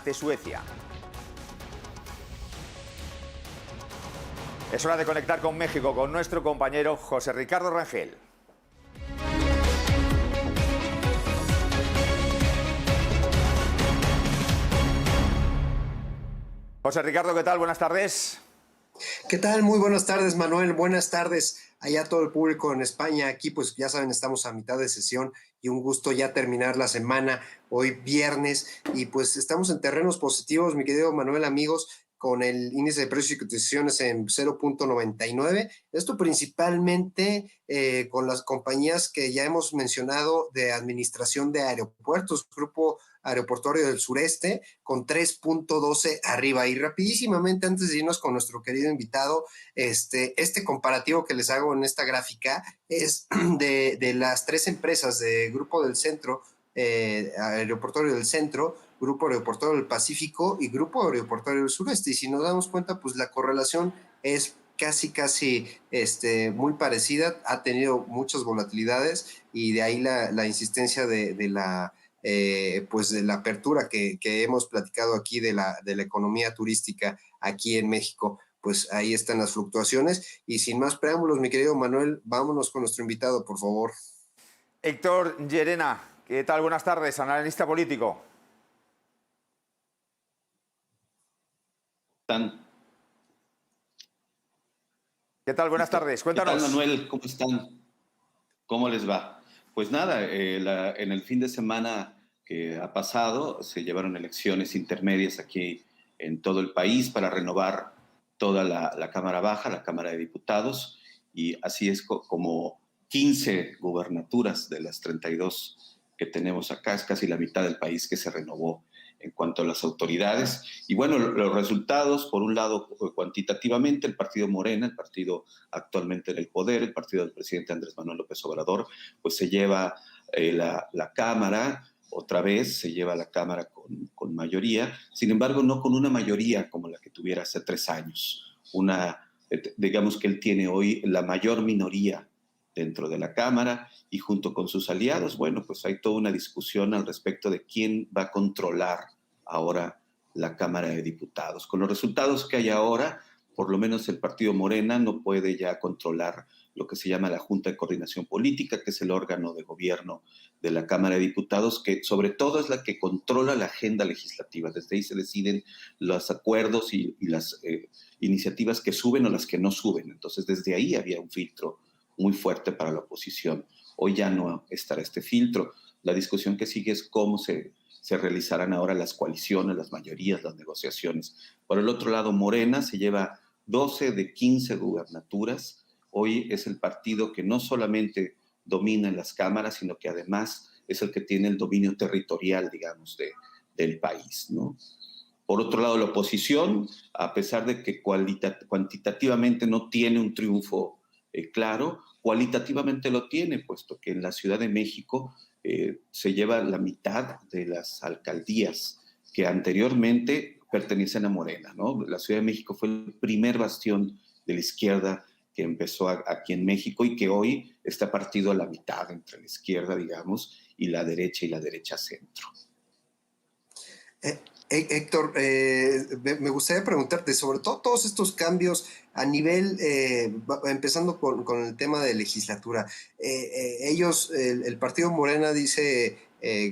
ante Suecia. Es hora de conectar con México con nuestro compañero José Ricardo Rangel. José Ricardo, ¿qué tal? Buenas tardes. ¿Qué tal? Muy buenas tardes, Manuel. Buenas tardes allá a todo el público en España. Aquí, pues ya saben, estamos a mitad de sesión y un gusto ya terminar la semana, hoy viernes, y pues estamos en terrenos positivos, mi querido Manuel, amigos, con el índice de precios y cotizaciones en 0.99. Esto principalmente con las compañías que ya hemos mencionado de administración de aeropuertos, Grupo Aeroportuario del Sureste, con 3.12 arriba. Y rapidísimamente, antes de irnos con nuestro querido invitado, este comparativo que les hago en esta gráfica es de las tres empresas de Grupo del Centro, Aeroportuario del Centro, Grupo Aeroportuario del Pacífico y Grupo Aeroportuario del Sureste. Y si nos damos cuenta, pues la correlación es casi muy parecida, ha tenido muchas volatilidades y de ahí la insistencia de la apertura que hemos platicado aquí de la economía turística aquí en México. Pues ahí están las fluctuaciones. Y sin más preámbulos, mi querido Manuel, vámonos con nuestro invitado, por favor. Héctor Llerena, ¿qué tal? Buenas tardes, analista político. ¿Qué tal? Buenas tardes, cuéntanos. ¿Qué tal, Manuel? ¿Cómo están? ¿Cómo les va? Pues nada, en el fin de semana que ha pasado se llevaron elecciones intermedias aquí en todo el país para renovar toda la Cámara Baja, la Cámara de Diputados, y así es como 15 gubernaturas de las 32 que tenemos acá, es casi la mitad del país que se renovó en cuanto a las autoridades. Y bueno, los resultados, por un lado, cuantitativamente, el partido Morena, el partido actualmente en el poder, el partido del presidente Andrés Manuel López Obrador, pues se lleva la Cámara, otra vez se lleva la Cámara con mayoría, sin embargo, no con una mayoría como la que tuviera hace 3 años. Digamos que él tiene hoy la mayor minoría dentro de la Cámara y junto con sus aliados, bueno, pues hay toda una discusión al respecto de quién va a controlar ahora la Cámara de Diputados. Con los resultados que hay ahora, por lo menos el partido Morena no puede ya controlar lo que se llama la Junta de Coordinación Política, que es el órgano de gobierno de la Cámara de Diputados, que sobre todo es la que controla la agenda legislativa. Desde ahí se deciden los acuerdos y las iniciativas que suben o las que no suben. Entonces, desde ahí había un filtro muy fuerte para la oposición. Hoy ya no estará este filtro. La discusión que sigue es cómo se realizarán ahora las coaliciones, las mayorías, las negociaciones. Por el otro lado, Morena se lleva 12 de 15 gubernaturas. Hoy es el partido que no solamente domina en las cámaras, sino que además es el que tiene el dominio territorial, digamos, del país, ¿no? Por otro lado, la oposición, a pesar de que cuantitativamente no tiene un triunfo claro, cualitativamente lo tiene, puesto que en la Ciudad de México se lleva la mitad de las alcaldías que anteriormente pertenecen a Morena, ¿no? La Ciudad de México fue el primer bastión de la izquierda que empezó aquí en México y que hoy está partido a la mitad entre la izquierda, digamos, y la derecha centro. Héctor, me gustaría preguntarte sobre todos estos cambios a nivel, empezando con el tema de legislatura. El partido Morena dice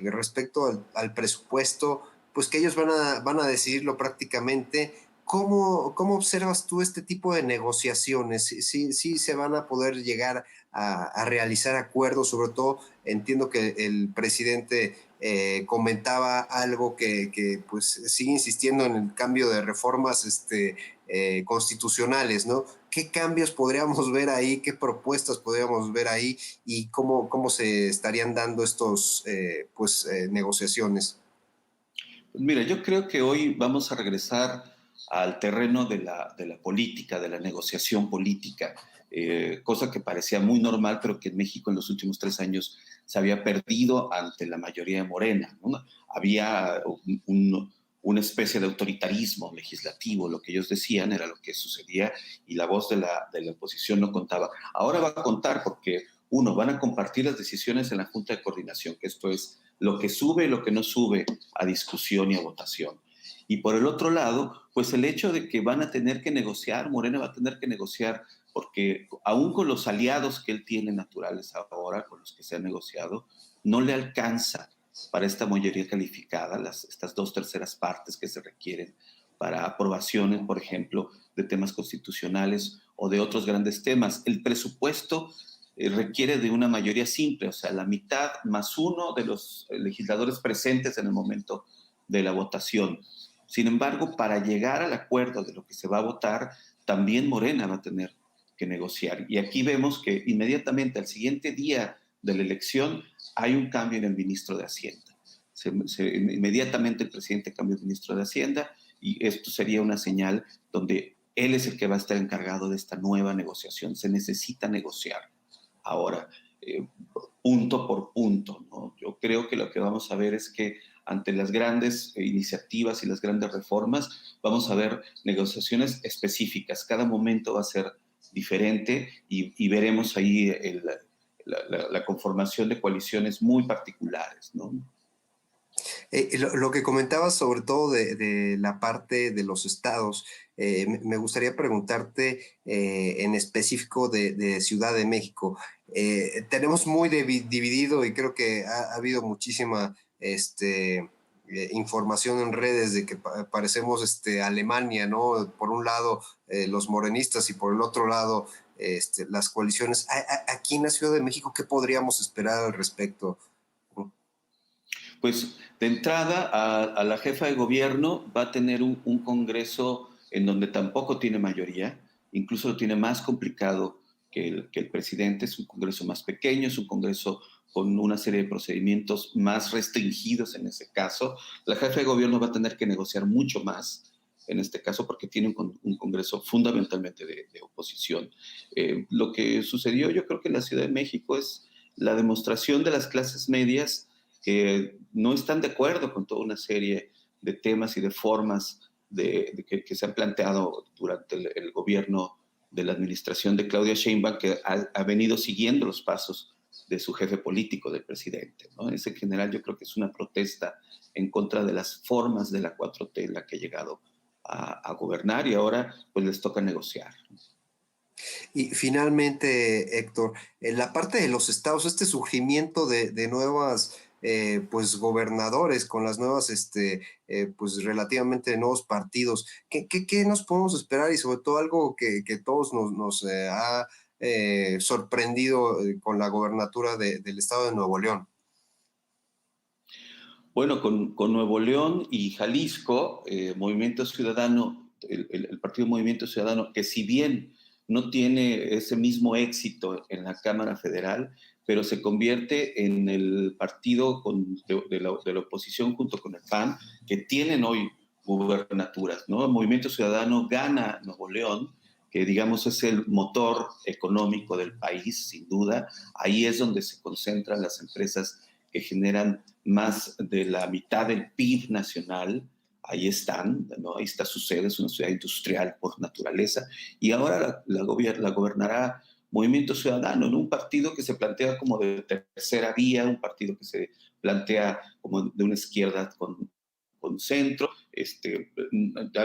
respecto al presupuesto, pues que ellos van a decidirlo prácticamente. ¿Cómo observas tú este tipo de negociaciones? ¿Sí se van a poder llegar a realizar acuerdos? Sobre todo, entiendo que el presidente comentaba algo que pues sigue insistiendo en el cambio de reformas constitucionales, ¿no? ¿Qué cambios podríamos ver ahí? ¿Qué propuestas podríamos ver ahí? ¿Y cómo se estarían dando estos negociaciones? Pues mira, yo creo que hoy vamos a regresar al terreno de la política, de la negociación política, cosa que parecía muy normal, pero que en México en los últimos 3 años se había perdido ante la mayoría de Morena, ¿no? Había una especie de autoritarismo legislativo, lo que ellos decían era lo que sucedía y la voz de la oposición no contaba. Ahora va a contar porque, uno, van a compartir las decisiones en la Junta de Coordinación, que esto es lo que sube y lo que no sube a discusión y a votación. Y por el otro lado, pues el hecho de que van a tener que negociar, Morena va a tener que negociar, porque aún con los aliados que él tiene naturales ahora, con los que se ha negociado, no le alcanza para esta mayoría calificada, estas 2/3 partes que se requieren para aprobaciones, por ejemplo, de temas constitucionales o de otros grandes temas. El presupuesto requiere de una mayoría simple, o sea, la mitad más uno de los legisladores presentes en el momento de la votación. Sin embargo, para llegar al acuerdo de lo que se va a votar, también Morena va a tener que negociar. Y aquí vemos que inmediatamente al siguiente día de la elección hay un cambio en el ministro de Hacienda. Inmediatamente el presidente cambió de ministro de Hacienda y esto sería una señal donde él es el que va a estar encargado de esta nueva negociación. Se necesita negociar ahora, punto por punto, ¿no? Yo creo que lo que vamos a ver es que ante las grandes iniciativas y las grandes reformas, vamos a ver negociaciones específicas. Cada momento va a ser diferente y veremos ahí la conformación de coaliciones muy particulares, ¿no? Lo que comentabas sobre todo de la parte de los estados, me gustaría preguntarte en específico de Ciudad de México. Tenemos muy dividido y creo que ha habido muchísima información en redes de que parecemos Alemania, ¿no? Por un lado los morenistas y por el otro lado las coaliciones. Aquí en la Ciudad de México, ¿qué podríamos esperar al respecto? Pues de entrada a la jefa de gobierno va a tener un Congreso en donde tampoco tiene mayoría, incluso lo tiene más complicado que el presidente. Es un Congreso más pequeño, es un Congreso con una serie de procedimientos más restringidos en ese caso. La jefa de gobierno va a tener que negociar mucho más en este caso porque tiene un Congreso fundamentalmente de oposición. Lo que sucedió yo creo que en la Ciudad de México es la demostración de las clases medias que no están de acuerdo con toda una serie de temas y de formas que se han planteado durante el gobierno de la administración de Claudia Sheinbaum, que ha venido siguiendo los pasos de su jefe político, del presidente, ¿no? En general yo creo que es una protesta en contra de las formas de la 4T en la que ha llegado a gobernar y ahora pues les toca negociar. Y finalmente, Héctor, en la parte de los estados, este surgimiento de nuevas, pues, gobernadores con las nuevas, pues, relativamente nuevos partidos, ¿qué nos podemos esperar? Y sobre todo algo que todos nos ha sorprendido con la gobernatura del estado de Nuevo León. Bueno, con Nuevo León y Jalisco, Movimiento Ciudadano, el Partido Movimiento Ciudadano, que si bien no tiene ese mismo éxito en la Cámara Federal, pero se convierte en el partido de la oposición junto con el PAN, que tienen hoy gubernaturas, ¿no? El Movimiento Ciudadano gana Nuevo León, que digamos es el motor económico del país, sin duda. Ahí es donde se concentran las empresas que generan más de la mitad del PIB nacional. Ahí están, ¿no? Ahí está su sede, es una ciudad industrial por naturaleza, y ahora la gobernará Movimiento Ciudadano, en un partido que se plantea como de tercera vía, un partido que se plantea como de una izquierda con centro.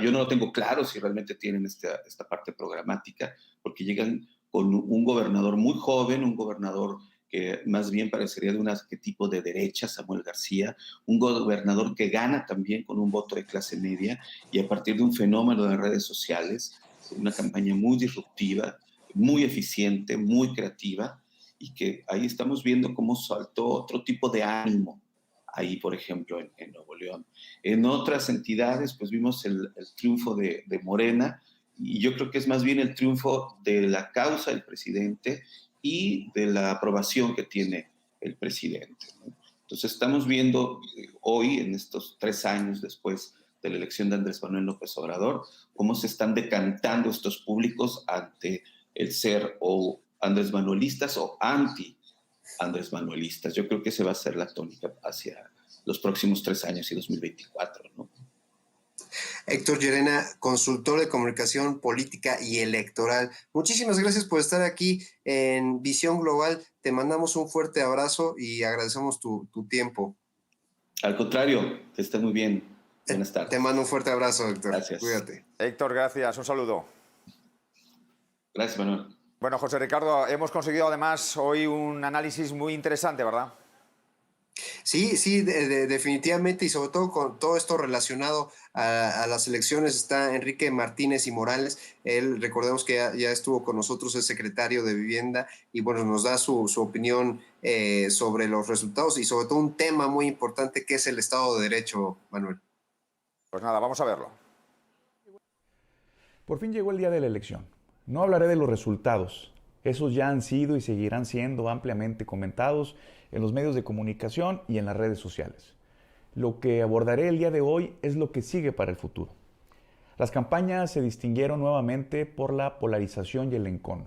Yo no lo tengo claro si realmente tienen esta parte programática, porque llegan con un gobernador muy joven, un gobernador que más bien parecería de un arquetipo de derecha, Samuel García, un gobernador que gana también con un voto de clase media y a partir de un fenómeno de redes sociales, una campaña muy disruptiva, muy eficiente, muy creativa, y que ahí estamos viendo cómo saltó otro tipo de ánimo ahí, por ejemplo, en Nuevo León. En otras entidades, pues vimos el triunfo de Morena, y yo creo que es más bien el triunfo de la causa del presidente y de la aprobación que tiene el presidente, ¿no? Entonces estamos viendo hoy, en estos 3 años después de la elección de Andrés Manuel López Obrador, cómo se están decantando estos públicos ante el ser o Andrés Manuelistas o anti Andrés Manuelistas. Yo creo que esa va a ser la tónica hacia los próximos 3 años y 2024, ¿no? Héctor Llerena, consultor de comunicación política y electoral. Muchísimas gracias por estar aquí en Visión Global. Te mandamos un fuerte abrazo y agradecemos tu tiempo. Al contrario, que esté muy bien. Buenas tardes. Te mando un fuerte abrazo, Héctor. Gracias. Cuídate. Héctor, gracias. Un saludo. Gracias, Manuel. Bueno, José Ricardo, hemos conseguido además hoy un análisis muy interesante, ¿verdad? Sí, definitivamente, y sobre todo con todo esto relacionado a las elecciones está Enrique Martínez y Morales. Él, recordemos que ya estuvo con nosotros, es secretario de Vivienda, y bueno, nos da su opinión sobre los resultados y sobre todo un tema muy importante que es el Estado de Derecho, Manuel. Pues nada, vamos a verlo. Por fin llegó el día de la elección. No hablaré de los resultados. Esos ya han sido y seguirán siendo ampliamente comentados en los medios de comunicación y en las redes sociales. Lo que abordaré el día de hoy es lo que sigue para el futuro. Las campañas se distinguieron nuevamente por la polarización y el encono,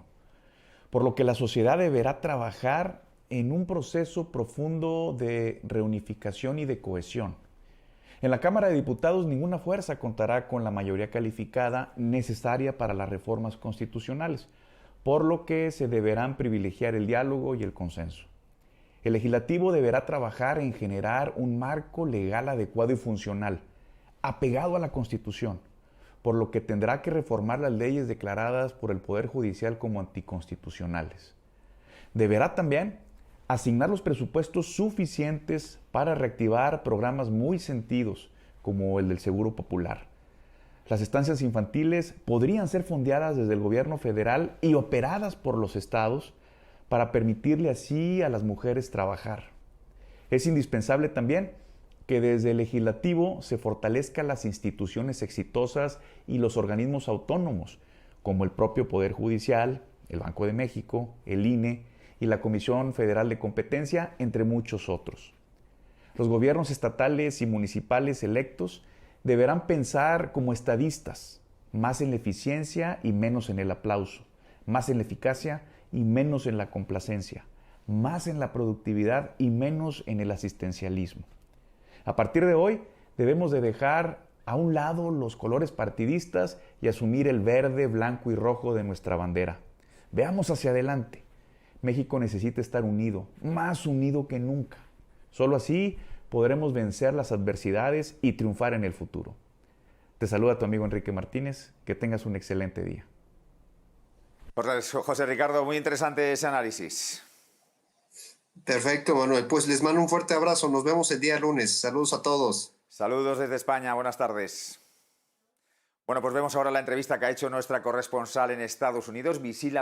por lo que la sociedad deberá trabajar en un proceso profundo de reunificación y de cohesión. En la Cámara de Diputados ninguna fuerza contará con la mayoría calificada necesaria para las reformas constitucionales, por lo que se deberán privilegiar el diálogo y el consenso. El legislativo deberá trabajar en generar un marco legal adecuado y funcional, apegado a la Constitución, por lo que tendrá que reformar las leyes declaradas por el Poder Judicial como anticonstitucionales. Deberá también asignar los presupuestos suficientes para reactivar programas muy sentidos, como el del Seguro Popular. Las estancias infantiles podrían ser fondeadas desde el gobierno federal y operadas por los estados para permitirle así a las mujeres trabajar. Es indispensable también que desde el legislativo se fortalezcan las instituciones exitosas y los organismos autónomos, como el propio Poder Judicial, el Banco de México, el INE y la Comisión Federal de Competencia, entre muchos otros. Los gobiernos estatales y municipales electos deberán pensar como estadistas, más en la eficiencia y menos en el aplauso, más en la eficacia y menos en la complacencia, más en la productividad y menos en el asistencialismo. A partir de hoy, debemos de dejar a un lado los colores partidistas y asumir el verde, blanco y rojo de nuestra bandera. Veamos hacia adelante. México necesita estar unido, más unido que nunca. Solo así podremos vencer las adversidades y triunfar en el futuro. Te saluda tu amigo Enrique Martínez. Que tengas un excelente día. Pues, José Ricardo, muy interesante ese análisis. Perfecto, Manuel. Pues les mando un fuerte abrazo. Nos vemos el día lunes. Saludos a todos. Saludos desde España. Buenas tardes. Bueno, pues vemos ahora la entrevista que ha hecho nuestra corresponsal en Estados Unidos, Visila